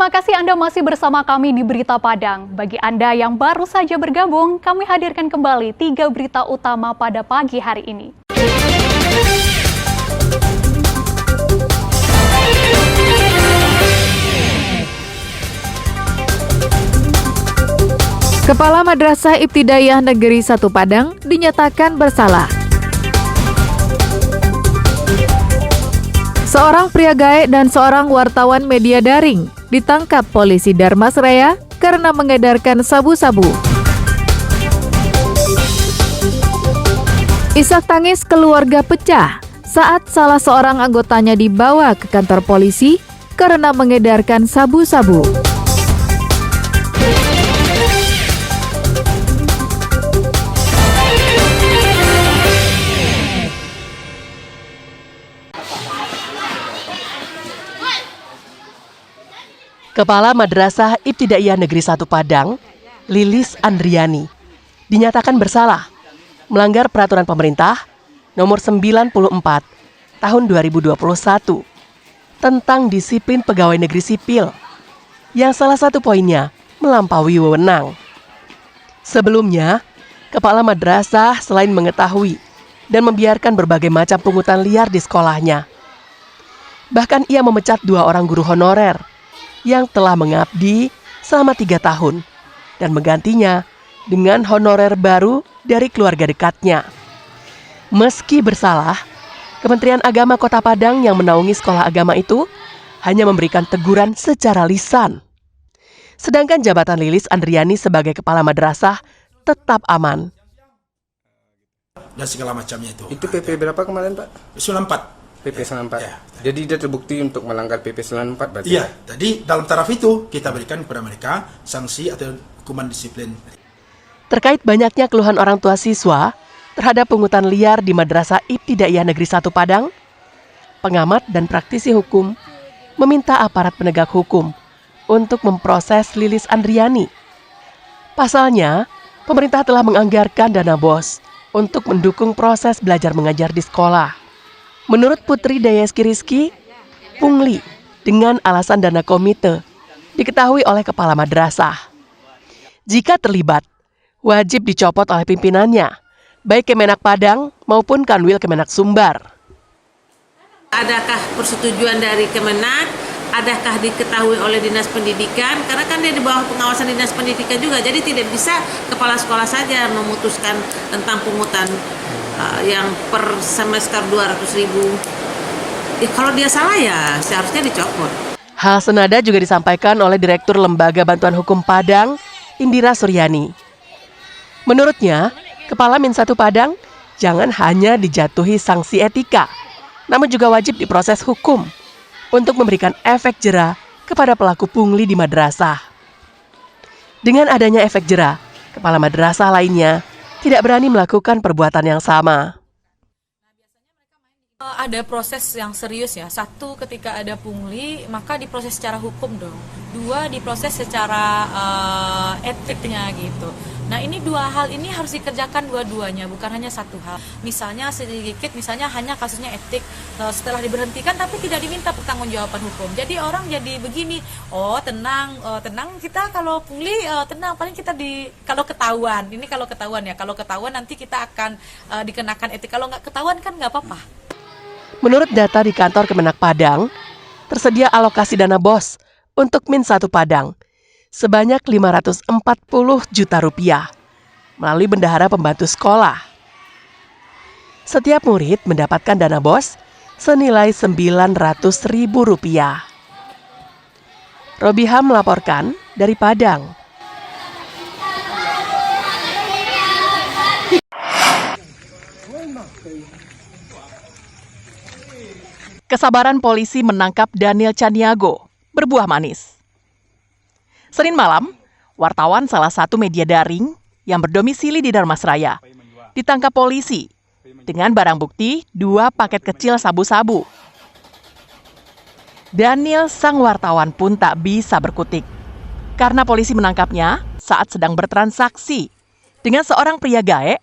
Terima kasih Anda masih bersama kami di Berita Padang. Bagi Anda yang baru saja bergabung, kami hadirkan kembali 3 berita utama pada pagi hari ini. Kepala Madrasah Ibtidaiyah Negeri 1 Padang dinyatakan bersalah. Seorang pria gaek dan seorang wartawan media daring ditangkap polisi Dharmasraya karena mengedarkan sabu-sabu. Isak tangis keluarga pecah saat salah seorang anggotanya dibawa ke kantor polisi karena mengedarkan sabu-sabu. Kepala Madrasah Ibtidaiyah Negeri 1 Padang, Lilis Andriani, dinyatakan bersalah melanggar peraturan pemerintah nomor 94 tahun 2021 tentang disiplin pegawai negeri sipil yang salah satu poinnya melampaui wewenang. Sebelumnya, Kepala Madrasah selain mengetahui dan membiarkan berbagai macam pungutan liar di sekolahnya, bahkan ia memecat 2 orang guru honorer yang telah mengabdi selama 3 tahun dan menggantinya dengan honorer baru dari keluarga dekatnya. Meski bersalah, Kementerian Agama Kota Padang yang menaungi sekolah agama itu hanya memberikan teguran secara lisan. Sedangkan jabatan Lilis Andriani sebagai kepala madrasah tetap aman. Dan segala macamnya itu. Itu PP berapa kemarin, Pak? 94. PP 94. Ya. Jadi dia terbukti untuk melanggar PP 94 berarti? Iya, jadi dalam taraf itu kita berikan kepada mereka sanksi atau hukuman disiplin. Terkait banyaknya keluhan orang tua siswa terhadap pungutan liar di Madrasah Ibtidaiyah Negeri 1 Padang, pengamat dan praktisi hukum meminta aparat penegak hukum untuk memproses Lilis Andriani. Pasalnya, pemerintah telah menganggarkan dana BOS untuk mendukung proses belajar mengajar di sekolah. Menurut Putri Dayeski Rizky, pungli dengan alasan dana komite diketahui oleh kepala madrasah. Jika terlibat, wajib dicopot oleh pimpinannya, baik Kemenak Padang maupun Kanwil Kemenak Sumbar. Adakah persetujuan dari Kemenak? Adakah diketahui oleh Dinas Pendidikan? Karena kan dia di bawah pengawasan Dinas Pendidikan juga, jadi tidak bisa kepala sekolah saja memutuskan tentang pungutan yang per semester 200.000. Kalau dia salah ya seharusnya dicopot. Hal senada juga disampaikan oleh Direktur Lembaga Bantuan Hukum Padang, Indira Suryani. Menurutnya, Kepala Min 1 Padang jangan hanya dijatuhi sanksi etika, namun juga wajib diproses hukum untuk memberikan efek jera kepada pelaku pungli di madrasah. Dengan adanya efek jera, kepala madrasah lainnya tidak berani melakukan perbuatan yang sama. Ada proses yang serius ya. 1, ketika ada pungli, maka diproses secara hukum dong. 2, diproses secara etiknya gitu. Nah, ini 2 hal ini harus dikerjakan dua-duanya, bukan hanya 1 hal. Misalnya sedikit, misalnya hanya kasusnya etik, setelah diberhentikan tapi tidak diminta pertanggungjawaban hukum. Jadi orang jadi begini, tenang kita kalau pungli tenang, paling kita kalau ketahuan, ini kalau ketahuan ya, kalau ketahuan nanti kita akan dikenakan etik. Kalau nggak ketahuan kan nggak apa-apa. Menurut data di kantor Kemenak Padang, tersedia alokasi dana BOS untuk Min 1 Padang sebanyak Rp540 juta melalui bendahara pembantu sekolah. Setiap murid mendapatkan dana BOS senilai Rp900.000. Robiha melaporkan dari Padang. Kesabaran polisi menangkap Daniel Caniago berbuah manis. Senin malam, wartawan salah satu media daring yang berdomisili di Dharmasraya ditangkap polisi dengan barang bukti 2 paket kecil sabu-sabu. Daniel sang wartawan pun tak bisa berkutik karena polisi menangkapnya saat sedang bertransaksi dengan seorang pria gaek,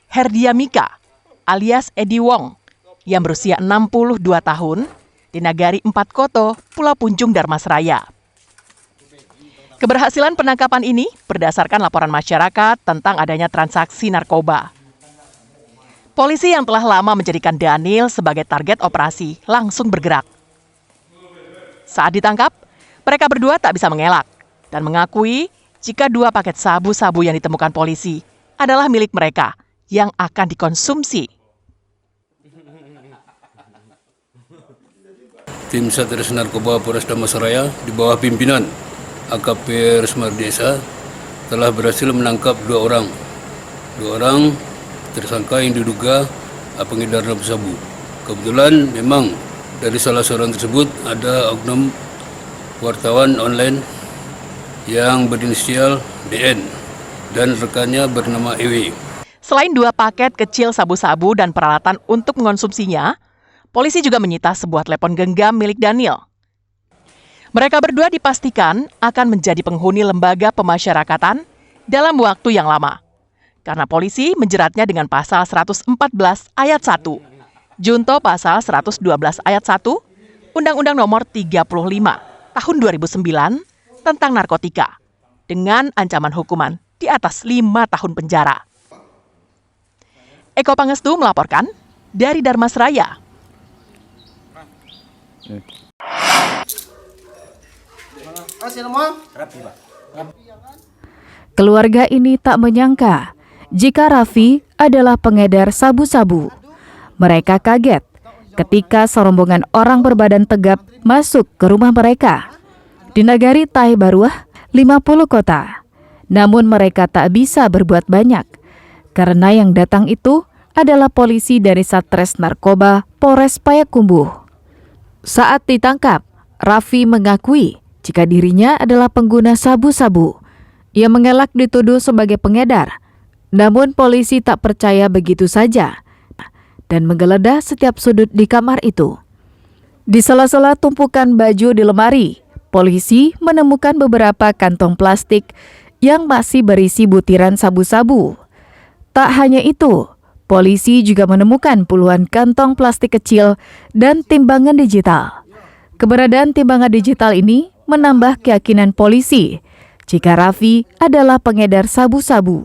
Herdia Mika alias Edi Wong yang berusia 62 tahun di Nagari 4 Koto, Pulau Punjung, Dharmasraya. Keberhasilan penangkapan ini berdasarkan laporan masyarakat tentang adanya transaksi narkoba. Polisi yang telah lama menjadikan Daniel sebagai target operasi langsung bergerak. Saat ditangkap, mereka berdua tak bisa mengelak dan mengakui jika 2 paket sabu-sabu yang ditemukan polisi adalah milik mereka yang akan dikonsumsi. Tim Satres Narkoba Polres Damansaraya di bawah pimpinan AKP Resmardi Esa telah berhasil menangkap 2 orang. 2 orang tersangka yang diduga pengedar sabu. Kebetulan memang dari salah seorang tersebut ada oknum wartawan online yang berinisial DN dan rekannya bernama EW. Selain 2 paket kecil sabu-sabu dan peralatan untuk mengonsumsinya, polisi juga menyita sebuah telepon genggam milik Daniel. Mereka berdua dipastikan akan menjadi penghuni lembaga pemasyarakatan dalam waktu yang lama. Karena polisi menjeratnya dengan pasal 114 ayat 1, junto pasal 112 ayat 1, Undang-Undang Nomor 35 Tahun 2009 tentang narkotika, dengan ancaman hukuman di atas 5 tahun penjara. Eko Pangestu melaporkan dari Darmasraya. Keluarga ini tak menyangka jika Raffi adalah pengedar sabu-sabu. Mereka kaget ketika serombongan orang berbadan tegap masuk ke rumah mereka di Nagari Tai Baruah, 50 kota. Namun mereka tak bisa berbuat banyak karena yang datang itu adalah polisi dari Satres Narkoba Polres Payakumbuh. Saat ditangkap, Raffi mengakui jika dirinya adalah pengguna sabu-sabu. Ia mengelak dituduh sebagai pengedar. Namun polisi tak percaya begitu saja dan menggeledah setiap sudut di kamar itu. Di sela-sela tumpukan baju di lemari, polisi menemukan beberapa kantong plastik yang masih berisi butiran sabu-sabu. Tak hanya itu, polisi juga menemukan puluhan kantong plastik kecil dan timbangan digital. Keberadaan timbangan digital ini menambah keyakinan polisi jika Raffi adalah pengedar sabu-sabu.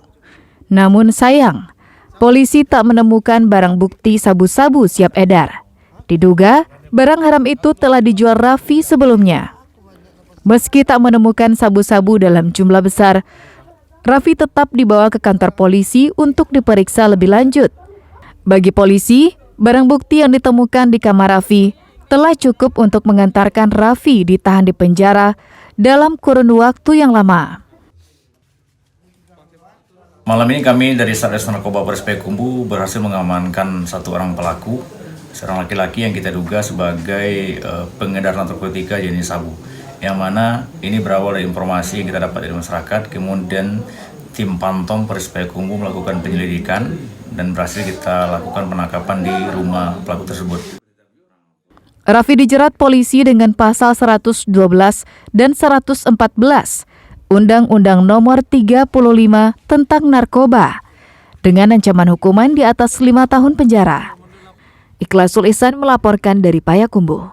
Namun sayang, polisi tak menemukan barang bukti sabu-sabu siap edar. Diduga, barang haram itu telah dijual Raffi sebelumnya. Meski tak menemukan sabu-sabu dalam jumlah besar, Raffi tetap dibawa ke kantor polisi untuk diperiksa lebih lanjut. Bagi polisi, barang bukti yang ditemukan di kamar Raffi telah cukup untuk mengantarkan Raffi ditahan di penjara dalam kurun waktu yang lama. Malam ini kami dari Satres Narkoba Polres Payakumbuh berhasil mengamankan 1 orang pelaku, seorang laki-laki yang kita duga sebagai pengedar narkotika jenis sabu. Yang mana ini berawal dari informasi yang kita dapat dari masyarakat, kemudian tim Pantong Polres Payakumbuh melakukan penyelidikan dan berhasil kita lakukan penangkapan di rumah pelaku tersebut. Raffi dijerat polisi dengan pasal 112 dan 114 Undang-Undang Nomor 35 tentang narkoba dengan ancaman hukuman di atas 5 tahun penjara. Ikhlasul Ihsan melaporkan dari Payakumbuh.